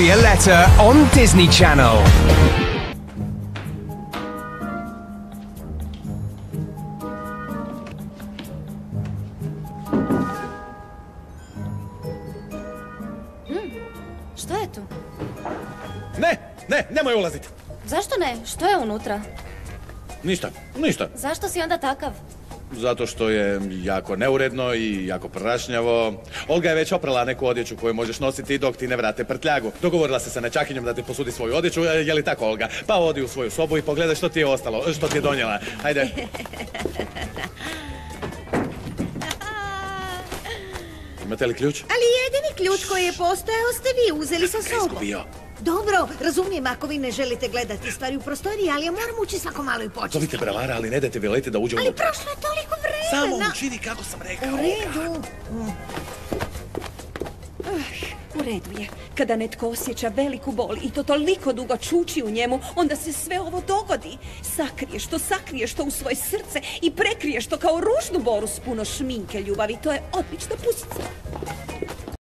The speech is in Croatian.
Violetta on Disney Channel. Što je tu? Nemoj ulaziti. Zašto ne? Što je unutra? Ništa. Zašto si onda takav? Zato što je jako neuredno i jako prašnjavo. Olga je već oprala neku odjeću koju možeš nositi dok ti ne vrate prtljagu. Dogovorila se sa nečakinjom da ti posudi svoju odjeću, je li tako, Olga? Pa odi u svoju sobu i pogledaj što ti je ostalo, što ti je donijela. Hajde. Imate li ključ? Ali jedini ključ koji je postojao ste vi uzeli sa sobom. Dobro, razumijem ako vi ne želite gledati stvari u prostoriji, ali ja moram ući svako malo i početi. Zovite bralara, ali ne dajte Violeti da uđe Ali unutra. prošlo je toliko vremena. Samo učini kako sam rekao. U redu. U redu je. Kada netko osjeća veliku bol i to toliko dugo čuči u njemu, onda se sve ovo dogodi. Sakriješ to u svoje srce i prekriješ to kao ružnu boru s puno šminke ljubavi. To je odlična pusica.